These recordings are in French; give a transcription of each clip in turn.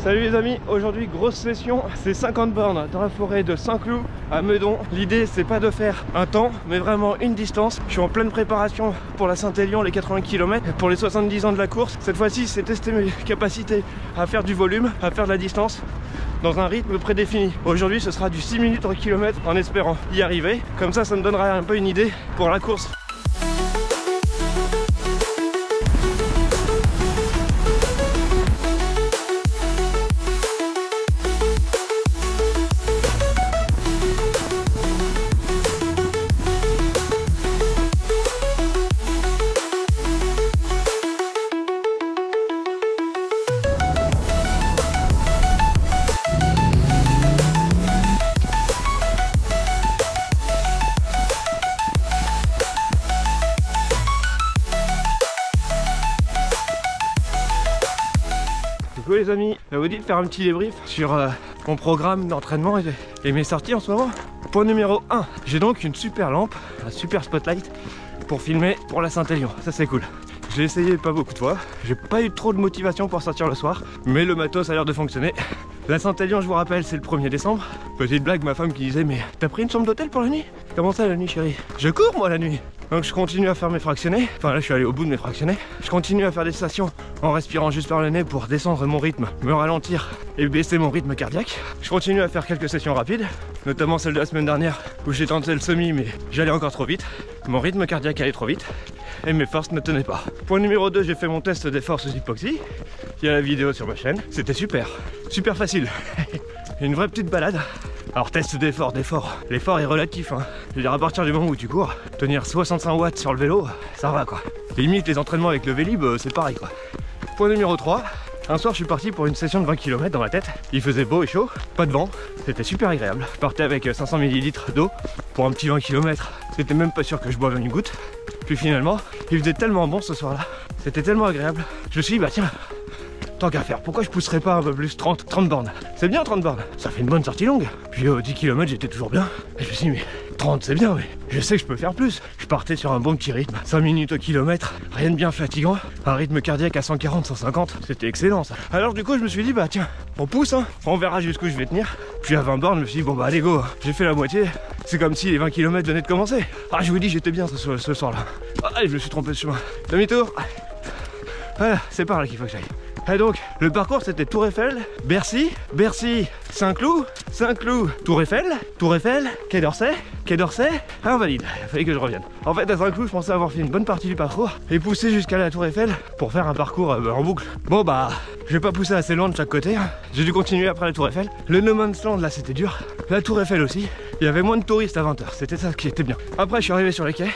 Salut les amis, aujourd'hui grosse session, c'est 50 bornes dans la forêt de Saint-Cloud à Meudon. L'idée c'est pas de faire un temps, mais vraiment une distance. Je suis en pleine préparation pour la Saint-Élion, les 80 km, pour les 70 ans de la course. Cette fois-ci c'est tester mes capacités à faire du volume, à faire de la distance dans un rythme prédéfini. Aujourd'hui ce sera du 6 minutes au kilomètre en espérant y arriver. Comme ça me donnera un peu une idée pour la course. Coucou les amis, ça vous dit de faire un petit débrief sur mon programme d'entraînement et mes sorties en ce moment. Point numéro 1, j'ai donc une super lampe, un super spotlight pour filmer pour la Saint-Élion, ça c'est cool. J'ai essayé pas beaucoup de fois, j'ai pas eu trop de motivation pour sortir le soir, mais le matos a l'air de fonctionner. La Saint-Élion, je vous rappelle, c'est le 1er décembre. Petite blague, ma femme qui disait, mais t'as pris une chambre d'hôtel pour la nuit? Comment ça la nuit chérie? Je cours moi la nuit. Donc je continue à faire mes fractionnés, enfin là je suis allé au bout de mes fractionnés. Je continue à faire des stations en respirant juste par le nez pour descendre mon rythme, me ralentir et baisser mon rythme cardiaque. Je continue à faire quelques sessions rapides, notamment celle de la semaine dernière où j'ai tenté le semi mais j'allais encore trop vite. Mon rythme cardiaque allait trop vite et mes forces ne tenaient pas. Point numéro 2, j'ai fait mon test des forces hypoxie. Il y a la vidéo sur ma chaîne, c'était super, super facile. Une vraie petite balade. Alors test d'effort, l'effort est relatif hein. Je veux dire à partir du moment où tu cours, tenir 65 watts sur le vélo, ça va quoi. Limite les entraînements avec le Vélib, c'est pareil quoi. Point numéro 3, un soir je suis parti pour une session de 20 km dans ma tête. Il faisait beau et chaud, pas de vent, c'était super agréable. Je partais avec 500 ml d'eau pour un petit 20 km. C'était même pas sûr que je boive une goutte. Puis finalement, il faisait tellement bon ce soir là, c'était tellement agréable. Je me suis dit bah tiens, tant qu'à faire, pourquoi je pousserais pas un peu plus 30 bornes? C'est bien 30 bornes, ça fait une bonne sortie longue. Puis 10 km j'étais toujours bien. Et je me suis dit mais 30 c'est bien, mais je sais que je peux faire plus. Je partais sur un bon petit rythme, 5 minutes au kilomètre, rien de bien fatigant. Un rythme cardiaque à 140-150, c'était excellent ça. Alors du coup je me suis dit bah tiens, on pousse hein, on verra jusqu'où je vais tenir. Puis à 20 bornes je me suis dit bon bah allez go, j'ai fait la moitié. C'est comme si les 20 km venaient de commencer. Ah je vous dis j'étais bien ce soir là. Ah je me suis trompé de chemin. Demi-tour. Voilà, c'est par là qu'il faut que j'aille. Et donc, le parcours c'était Tour Eiffel, Bercy, Saint-Cloud, Tour Eiffel, Quai d'Orsay, Invalides. Il fallait que je revienne. En fait, à Saint-Cloud, je pensais avoir fait une bonne partie du parcours et pousser jusqu'à la Tour Eiffel pour faire un parcours en boucle. Bon bah, je vais pas pousser assez loin de chaque côté. Hein. J'ai dû continuer après la Tour Eiffel. Le No Man's Land là, c'était dur. La Tour Eiffel aussi. Il y avait moins de touristes à 20 h. C'était ça qui était bien. Après, je suis arrivé sur les quais.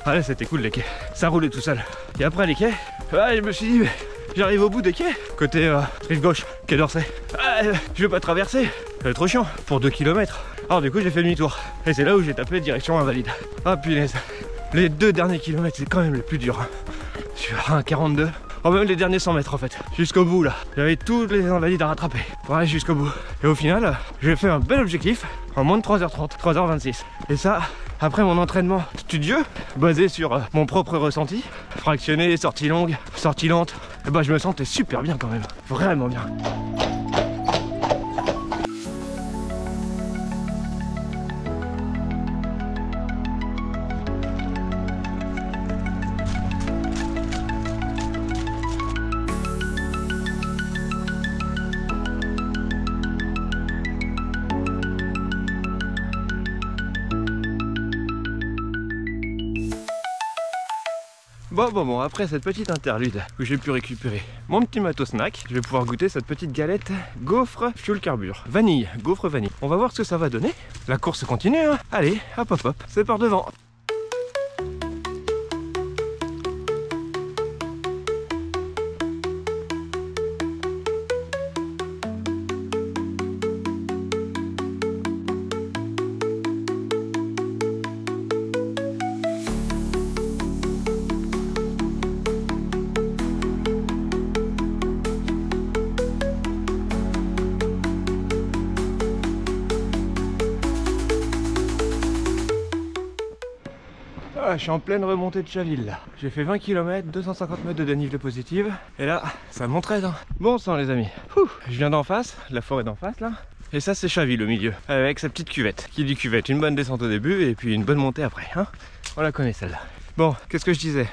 Ah là, c'était cool les quais. Ça roulait tout seul. Et après les quais, je me suis dit, mais j'arrive au bout des quais, côté rive gauche, Quai d'Orsay. Je vais pas traverser, c'est trop chiant, pour 2 km. Alors du coup j'ai fait demi-tour. Et c'est là où j'ai tapé direction Invalide. Ah punaise, les 2 derniers kilomètres c'est quand même le plus dur. Hein. Sur 1,42. Oh même les derniers 100 mètres en fait, jusqu'au bout là. J'avais tous les Invalides à rattraper pour aller jusqu'au bout. Et au final, j'ai fait un bel objectif en moins de 3h30, 3h26. Et ça, après mon entraînement studieux, basé sur mon propre ressenti, fractionné, sortie longue, sortie lente, et bah je me sentais super bien quand même, vraiment bien. Bon, après cette petite interlude où j'ai pu récupérer mon petit matos snack, je vais pouvoir goûter cette petite galette gaufre fuel carbure. Vanille, gaufre vanille. On va voir ce que ça va donner. La course continue, hein. Allez, hop, c'est par devant. Ah, je suis en pleine remontée de Chaville là. J'ai fait 20 km, 250 mètres de dénivelé positive. Et là, ça montrait hein. Bon sang les amis. Ouh, je viens d'en face, la forêt d'en face là. Et ça c'est Chaville au milieu, avec sa petite cuvette. Qui dit cuvette, une bonne descente au début et puis une bonne montée après. Hein, on la connaît celle-là. Bon, qu'est-ce que je disais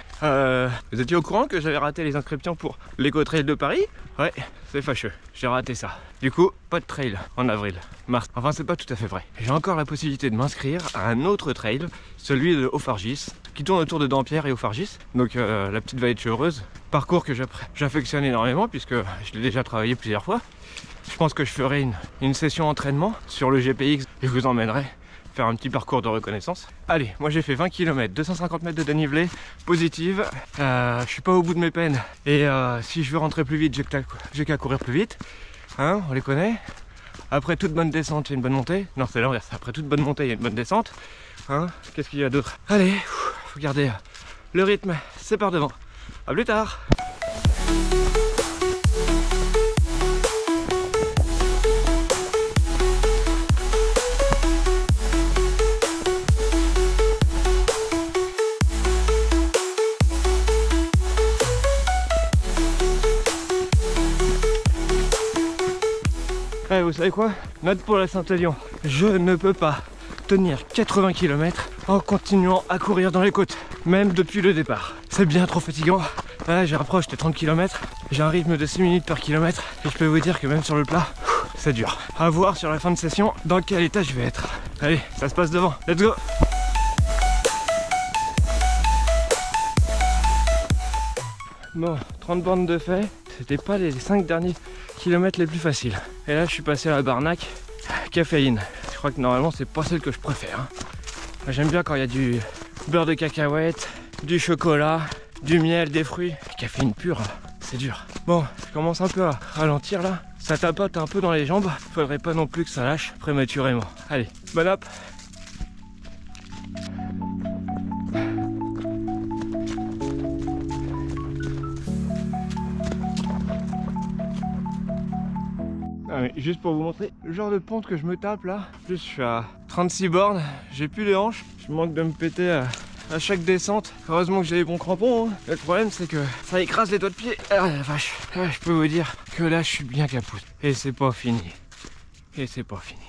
vous étiez au courant que j'avais raté les inscriptions pour l'Éco-Trail de Paris? Ouais, c'est fâcheux, j'ai raté ça. Du coup, pas de trail en avril, mars. Enfin, c'est pas tout à fait vrai. J'ai encore la possibilité de m'inscrire à un autre trail, celui de Haut-Fargis, qui tourne autour de Dampierre et Haut-Fargis. Donc la petite vallée de Chevreuse. Parcours que j'affectionne énormément puisque je l'ai déjà travaillé plusieurs fois. Je pense que je ferai une session entraînement sur le GPX et je vous emmènerai faire un petit parcours de reconnaissance. Allez, moi j'ai fait 20 km, 250 mètres de dénivelé, positive. Je suis pas au bout de mes peines. Et si je veux rentrer plus vite, j'ai qu'à courir plus vite. Hein, on les connaît. Après toute bonne descente, il y a une bonne montée. Non, c'est l'inverse. Après toute bonne montée, il y a une bonne descente. Hein, qu'est-ce qu'il y a d'autre? Allez, faut garder le rythme, c'est par devant. À plus tard. Ouais, vous savez quoi? Note pour la Saint-Élion. Je ne peux pas tenir 80 km en continuant à courir dans les côtes, même depuis le départ. C'est bien trop fatigant. Là, j'approche des 30 km. J'ai un rythme de 6 minutes par kilomètre. Et je peux vous dire que même sur le plat, c'est dur. À voir sur la fin de session dans quel état je vais être. Allez, ça se passe devant. Let's go! Bon, 30 bornes de fait. C'était pas les 5 derniers kilomètres les plus faciles. Et là je suis passé à la Barnac, caféine. Je crois que normalement c'est pas celle que je préfère. Hein. J'aime bien quand il y a du beurre de cacahuète, du chocolat, du miel, des fruits. Caféine pure, c'est dur. Bon, je commence un peu à ralentir là. Ça tapote un peu dans les jambes. Faudrait pas non plus que ça lâche prématurément. Allez, bonne app. Ah oui, juste pour vous montrer le genre de pente que je me tape là. En plus je suis à 36 bornes, j'ai plus les hanches, je manque de me péter à chaque descente. Heureusement que j'ai les bons crampons hein. Le problème c'est que ça écrase les doigts de pied. Ah la vache, je peux vous dire que là je suis bien capoute. Et c'est pas fini. Et c'est pas fini.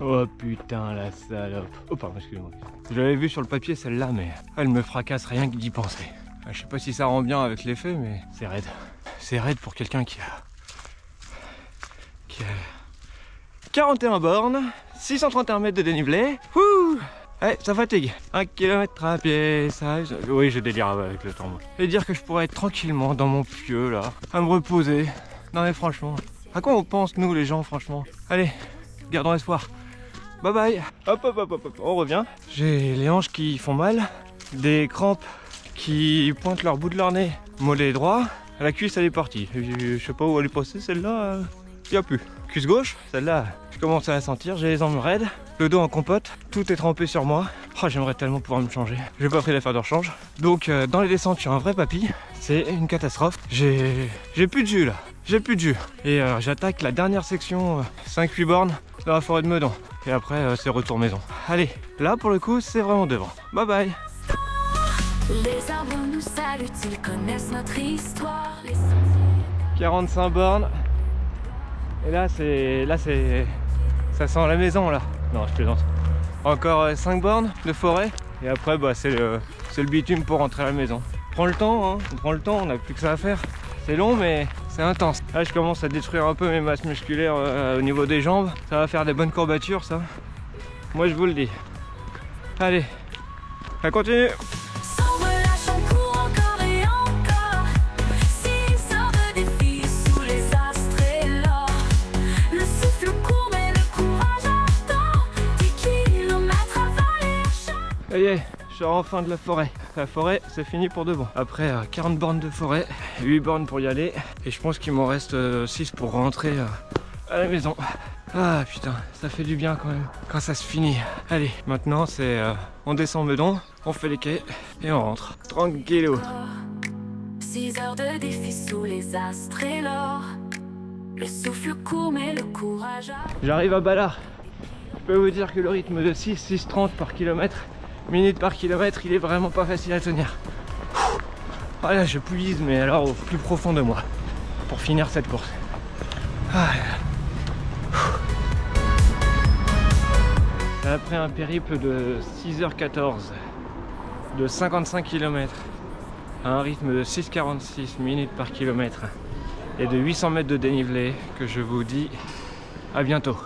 Oh putain la salope. Oh pardon, excusez-moi. J'avais vu sur le papier celle-là mais elle me fracasse rien que d'y penser. Je sais pas si ça rend bien avec l'effet mais c'est raide. C'est raide pour quelqu'un qui a 41 bornes, 631 mètres de dénivelé. Wouh! Ouais, ça fatigue. 1 km à pied, ça... Oui, je délire avec le temps. Et dire que je pourrais être tranquillement dans mon pieu là, à me reposer. Non mais franchement, à quoi on pense nous les gens franchement? Allez, gardons espoir. Bye bye. Hop hop hop hop hop, on revient. J'ai les hanches qui font mal, des crampes qui pointent leur bout de leur nez, mollet droit, la cuisse elle est partie. Je sais pas où elle est passée celle-là, il n'y a plus. Cuisse gauche, celle-là, je commence à la sentir, j'ai les jambes raides, le dos en compote, tout est trempé sur moi. Oh, j'aimerais tellement pouvoir me changer. J'ai pas pris d'affaire de rechange. Donc dans les descentes, je suis un vrai papy, c'est une catastrophe. J'ai plus de jus là, j'ai plus de jus. Et j'attaque la dernière section, 5-8 bornes, dans la forêt de Meudon. Et après, c'est retour maison. Allez, là pour le coup, c'est vraiment devant. Bye bye. Les arbres nous saluent, ils connaissent notre histoire. 45 bornes. Et là c'est... ça sent la maison là. Non, je plaisante. Encore 5 bornes de forêt. Et après bah, c'est le bitume pour rentrer à la maison. On prend le temps, hein. On prend le temps, on n'a plus que ça à faire. C'est long mais c'est intense. Là je commence à détruire un peu mes masses musculaires au niveau des jambes. Ça va faire des bonnes courbatures ça. Moi je vous le dis. Allez, ça continue. Ça y est, je sors enfin de la forêt. La forêt, c'est fini pour de bon. Après 40 bornes de forêt, 8 bornes pour y aller. Et je pense qu'il m'en reste 6 pour rentrer à la maison. Ah putain, ça fait du bien quand même, quand ça se finit. Allez, maintenant c'est on descend Meudon, on fait les quais et on rentre. Tranquillo. 6 heures de défi sous les astres et l'or. Le souffle court mais le courage a... J'arrive à Balard. Je peux vous dire que le rythme de 6,30 par kilomètre, minutes par kilomètre, il est vraiment pas facile à tenir. Voilà, je puise, mais alors au plus profond de moi, pour finir cette course. Après un périple de 6h14, de 55 km, à un rythme de 6,46 minutes par kilomètre, et de 800 mètres de dénivelé, que je vous dis à bientôt.